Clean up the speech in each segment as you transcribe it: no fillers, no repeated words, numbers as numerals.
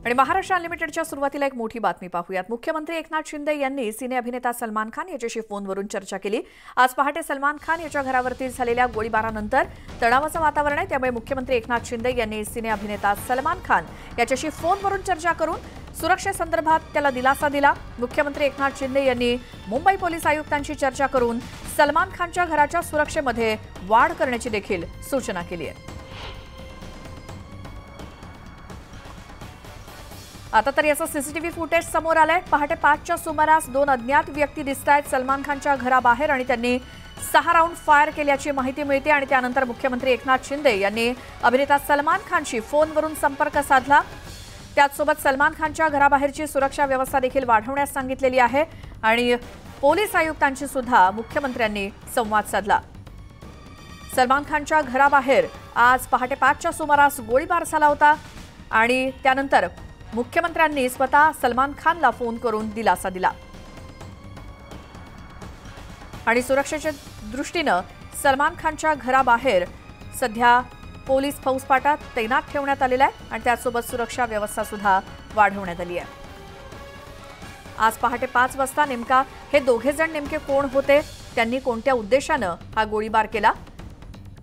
आणि महाराष्ट्र अनलिमिटेडच्या सुरुवातीला एक मोठी बातमी पाहूयात। मुख्यमंत्री एकनाथ शिंदे यांनी सिने अभिनेता सलमान खान याच्याशी फोनवरून चर्चा केली। आज पहाटे सलमान खान याच्या घरावरती झालेल्या गोळीबारानंतर तणावाचं वातावरण आहे, त्यामुळे मुख्यमंत्री एकनाथ शिंदे यांनी सिने अभिनेता सलमान खान याच्याशी फोनवरून चर्चा करून सुरक्षेसंदर्भात त्याला दिलासा दिला। मुख्यमंत्री एकनाथ शिंदे यांनी मुंबई पोलीस आयुक्तांशी चर्चा करून सलमान खानच्या घराच्या सुरक्षेमध्ये वाढ करण्याची देखील सूचना केली आहे। आता तर याचं सीसीटीव्ही फुटेज समोर आलंय। पहाटे 5च्या सुमारास 2 अज्ञात व्यक्ती दिसतायत सलमान खानच्या घराबाहेर आणि त्यांनी 6 राऊंड फायर केल्याची माहिती मिळते आणि त्यानंतर मुख्यमंत्री एकनाथ शिंदे यांनी अभिनेता सलमान खानशी फोनवरून संपर्क साधला। त्याचसोबत सलमान खानच्या घराबाहेरची सुरक्षा व्यवस्था देखील वाढवण्यास सांगितलेली आहे आणि पोलीस आयुक्तांशी सुद्धा मुख्यमंत्र्यांनी संवाद साधला। सलमान खानच्या घराबाहेर आज पहाटे 5च्या सुमारास गोळीबार झाला होता आणि त्यानंतर मुख्यमंत्र्यांनी स्वतः सलमान खानला फोन करून दिलासा दिला आणि सुरक्षेच्या दृष्टीने सलमान खानच्या घराबाहेर सध्या पोलीस फौजफाटा तैनात ठेवण्यात आलेला आहे आणि त्यासोबत सुरक्षा व्यवस्था सुद्धा वाढवण्यात आली आहे। आज पहाटे 5 वाजता नेमका हे दोघे जण नेमके कोण होते, त्यांनी कोणत्या उद्देशाने हा गोळीबार केला?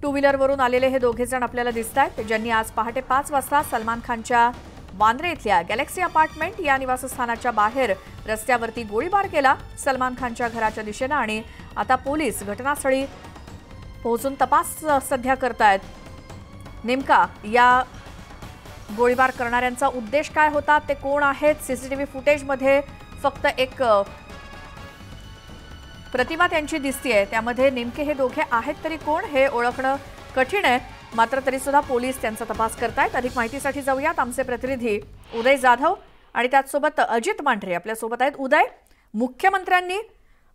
2 व्हीलरवरून आलेले हे दोघे जण आपल्याला दिसतायत, ज्यांनी आज पहाटे 5 वाजता सलमान खानच्या वांद्रे इथल्या गॅलेक्सी अपार्टमेंट या निवासस्थानाच्या बाहेर रस्त्यावरती गोळीबार केला सलमान खानच्या घराच्या दिशेने आणि आता पोलीस घटनास्थळी पोहोचून तपास सध्या करतायत। नेमका या गोळीबार करणाऱ्यांचा उद्देश काय होता, ते कोण आहेत? सीसीटीव्ही फुटेजमध्ये फक्त एक प्रतिमा त्यांची दिसतेय, त्यामध्ये नेमके हे दोघे आहेत तरी कोण हे ओळखणं कठीण आहे, मात्र तरी सुद्धा पोलीस त्यांचा तपास करतायत। अधिक माहितीसाठी जाऊयात आमचे प्रतिनिधी उदय जाधव आणि त्याचसोबत अजित मांढरे आपल्या सोबत आहेत। उदय, मुख्यमंत्र्यांनी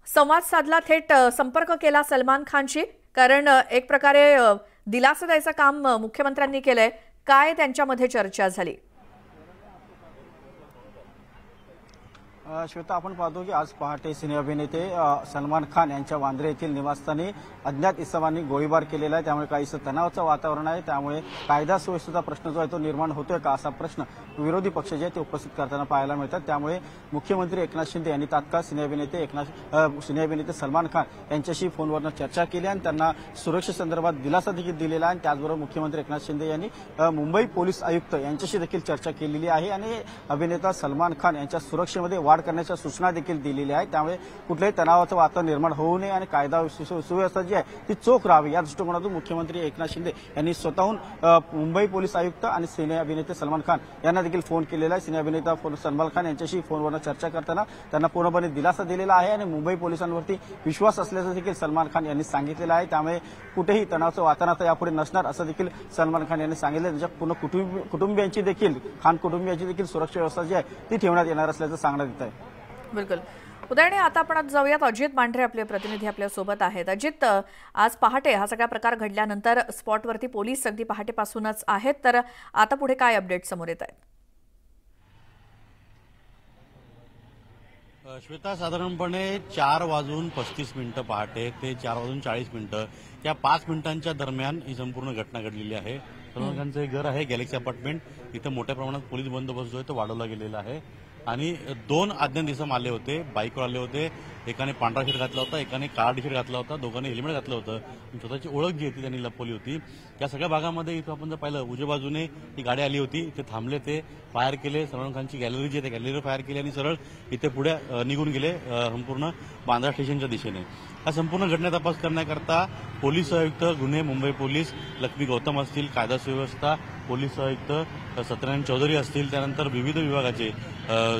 संवाद साधला, थेट संपर्क केला सलमान खानशी, कारण एक प्रकारे दिलासा द्यायचं काम मुख्यमंत्र्यांनी केलंय, काय त्यांच्यामध्ये चर्चा झाली? श्वेता, आपण पाहतो की आज पहाटे सिने अभिनेते सलमान खान यांच्या वांद्रे येथील निवासस्थानी अज्ञात इसमांनी गोळीबार केलेला आहे, त्यामुळे काहीसं तणावाचं वातावरण आहे। त्यामुळे कायदा सुव्यवस्थेचा प्रश्न जो आहे तो निर्माण होतोय का, असा प्रश्न विरोधी पक्ष जे ते उपस्थित करताना पाहायला मिळतात। त्यामुळे मुख्यमंत्री एकनाथ शिंदे यांनी तात्काळ सिने अभिनेते सलमान खान यांच्याशी फोनवरून चर्चा केली आणि त्यांना सुरक्षेसंदर्भात दिलासा देखील दिलेला आहे। त्याचबरोबर मुख्यमंत्री एकनाथ शिंदे यांनी मुंबई पोलीस आयुक्त यांच्याशी देखील चर्चा केलेली आहे आणि अभिनेता सलमान खान यांच्या सुरक्षेमध्ये वाढ करण्याच्या सूचना देखील दिलेल्या आहेत। त्यामुळे कुठल्याही तणावाचं वातावरण निर्माण होऊ नये आणि कायदा सुव्यवस्था जी आहे ती चोख राहावी, या दृष्टिकोनातून मुख्यमंत्री एकनाथ शिंदे यांनी स्वतःहून मुंबई पोलीस आयुक्त आणि सिने अभिनेते सलमान खान यांना देखील फोन केलेला आहे। सिने अभिनेता सलमान खान यांच्याशी फोनवरून चर्चा करताना त्यांना पूर्णपणे दिलासा दिलेला आहे आणि मुंबई पोलिसांवरती विश्वास असल्याचं देखील सलमान खान यांनी सांगितलेलं आहे। त्यामुळे कुठेही तणावाचं वातावरण यापुढे नसणार असं देखील सलमान खान यांनी सांगितलं। त्यांच्या पूर्ण कुटुंबियांची देखील खान कुटुंबियांची देखील सुरक्षा व्यवस्था जी आहे ती ठेवण्यात येणार असल्याचं सांगण्यात येत आहे। बिलकुल उदयने, आता आपण जाऊयात अजित मांढरे आपले प्रतिनिधी आपल्या सोबत आहेत। अजित, आज पहाटे हा सगळा प्रकार घडल्यानंतर स्पॉटवरती पोलीस अगदी पहाटेपासूनच आहेत, तर आता पुढे काय अपडेट समोर येत आहेत? श्वेता, साधारणपणे 4:35 पहाटे ते 4:40 या 5 मिनिटांच्या दरम्यान ही संपूर्ण घटना घडलेली आहे। सलमान खानचं घर आहे गॅलेक्सी अपार्टमेंट, इथं मोठ्या प्रमाणात पोलीस बंदोबस्त जो आहे तो वाढवला गेलेला आहे आणि 2 अज्ञात इसम आले होते, बाईकवर आले होते। एकाने पांढरा शर्ट घातला होता, एकाने काळा टी शर्ट घातला होता, दोघांनी हेल्मेट घातलं होतं, स्वतःची ओळख जी होती त्यांनी लपवली होती। या सगळ्या भागामध्ये इथं आपण जर पाहिलं उजव्या बाजूने ही गाडी आली होती, इथे थांबले, ते फायर केले, सलमान खानची गॅलरी जी आहे त्या गॅलरीवर फायर केली आणि सरळ इथे पुढे निघून गेले संपूर्ण बांद्रा स्टेशनच्या दिशेने। हा संपूर्ण घटना तपास करण्याकरता पोलीस आयुक्त गुन्हे मुंबई पोलीस लक्ष्मी गौतम असतील, कायदा सुव्यवस्था पोलीस आयुक्त सत्यनारायण चौधरी असतील, त्यानंतर विविध विभागाचे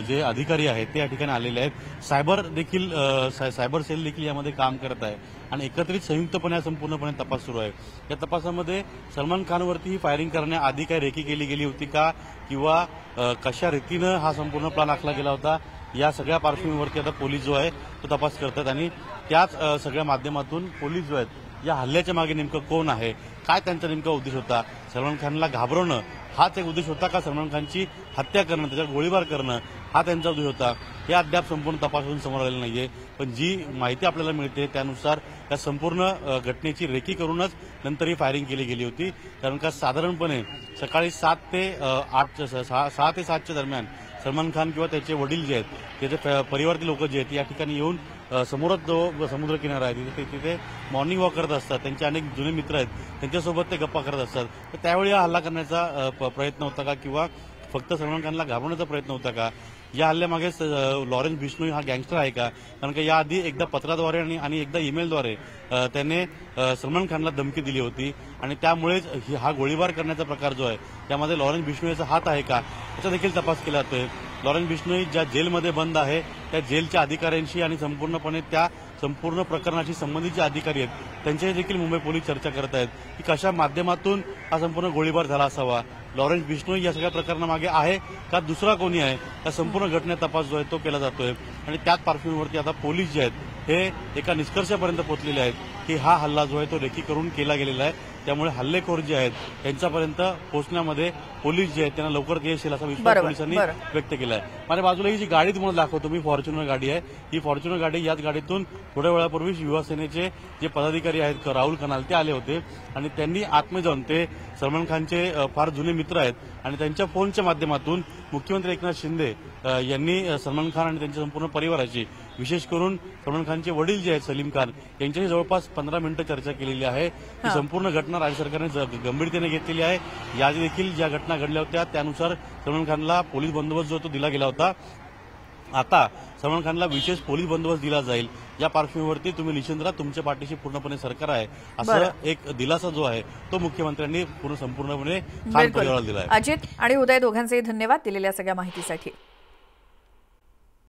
जे अधिकारी आहेत ते या ठिकाणी आलेले आहेत। सायबर सेल देखील यामध्ये काम करत आहे आणि एकत्रित संयुक्तपणे हा संपूर्णपणे तपास सुरू आहे। या तपासामध्ये सलमान खानवरती ही फायरिंग करण्याआधी काय रेकी केली गेली होती का, किंवा कशा रीतीनं हा संपूर्ण प्लॅन आखला गेला होता, या सगळ्या पार्श्वभूमीवरती आता पोलीस जो आहे तो तपास करतात आणि त्याच सगळ्या माध्यमातून पोलीस जो आहेत या हल्ल्याच्या मागे नेमकं कोण आहे, काय त्यांचा नेमका उद्देश होता, सलमान खानला घाबरवणं हाच एक उद्देश होता का सलमान खानची हत्या करणं, त्याच्यावर गोळीबार करणं हा त्यांचा उद्देश होता, हे अद्याप संपूर्ण तपासून समोर आलेलं नाहीये. पण जी माहिती आपल्याला मिळते त्यानुसार या संपूर्ण घटनेची रेकी करूनच नंतर ही फायरिंग केली गेली होती. कारण का साधारणपणे सकाळी 6 ते 7च्या दरम्यान सलमान खान किंवा त्याचे वडील जे आहेत, त्याचे परिवारातील लोक जे आहेत या ठिकाणी येऊन समोरच जो समुद्र किनारा आहे तिथे मॉर्निंग वॉक करत असतात. त्यांचे अनेक जुने मित्र आहेत, त्यांच्यासोबत ते गप्पा करत असतात. तर त्यावेळी हा हल्ला करण्याचा प्रयत्न होता का किंवा फक्त सलमान खानला घाबरण्याचा प्रयत्न होता का? या हल्ल्यामागे लॉरेन्स बिश्नोई हा गँगस्टर आहे का? कारण का याआधी एकदा पत्राद्वारे आणि एकदा ईमेलद्वारे त्याने सलमान खानला धमकी दिली होती आणि त्यामुळेच हा गोळीबार करण्याचा प्रकार जो आहे त्यामध्ये लॉरेन्स बिश्नोईचा हात आहे का याचा देखील तपास केला जातोय. लॉरेन्स बिश्नोई ज्या जेलमध्ये बंद आहे त्या जेलच्या अधिकाऱ्यांशी आणि संपूर्णपणे त्या संपूर्ण प्रकरणाशी संबंधित जे अधिकारी आहेत त्यांच्याशी देखील मुंबई पोलीस चर्चा करत आहेत की कशा माध्यमातून हा संपूर्ण गोळीबार झाला असावा. लॉरेन्स बिश्नोई या सगळ्या प्रकरणामागे आहे का दुसरा कोणी आहे, या संपूर्ण घटनेचा तपास जो आहे तो केला जातोय. आणि त्याच पार्श्वभूमीवरती आता पोलीस जे आहेत हे एका निष्कर्षापर्यंत पोहोचलेले आहेत की हा हल्ला जो आहे तो रेकी करून केला गेलेला आहे. त्यामुळे हल्लेखोर जे आहेत त्यांच्यापर्यंत पोहोचण्यामध्ये पोलीस जे आहेत त्यांना लवकर यश येईल असा विश्वास पोलिसांनी व्यक्त केला आहे. माझ्या बाजूला ही जी गाडी तुम्हाला दाखवतो मी, फॉर्च्युनर गाडी आहे. ही फॉर्च्युनर गाडी, याच गाडीतून थोड्या वेळापूर्वी युवासेनेचे जे पदाधिकारी आहेत राहुल कनाल ते आले होते आणि त्यांनी आतमध्ये जाऊन ते सलमान खानचे फार जुने मित्र आहेत आणि त्यांच्या फोनच्या माध्यमातून मुख्यमंत्री एकनाथ शिंदे यांनी सलमान खान आणि त्यांच्या संपूर्ण परिवाराची, विशेष करून सलमान खानचे वडील जे आहेत सलीम खान यांच्याशी जवळपास 15 मिनिटं चर्चा केलेली आहे. ही संपूर्ण घटना राज्य सरकारने गंभीरतेने घेतलेली आहे. याआधी देखील ज्या घटना घडल्या होत्या त्यानुसार सलमान खानला पोलीस बंदोबस्त जो तो दिला गेला होता. आता सलमान खानला विशेष पोलीस बंदोबस्त दिला जाईल. या पार्श्वभूमीवरती तुम्ही निश्चिंत राहा, तुमच्या पाठीशी पूर्णपणे सरकार आहे असं एक दिलासा जो आहे तो मुख्यमंत्र्यांनी संपूर्णपणे खान परिवाराला दिला आहे. अजित आणि उदय दोघांचेही धन्यवाद दिलेल्या सगळ्या माहितीसाठी.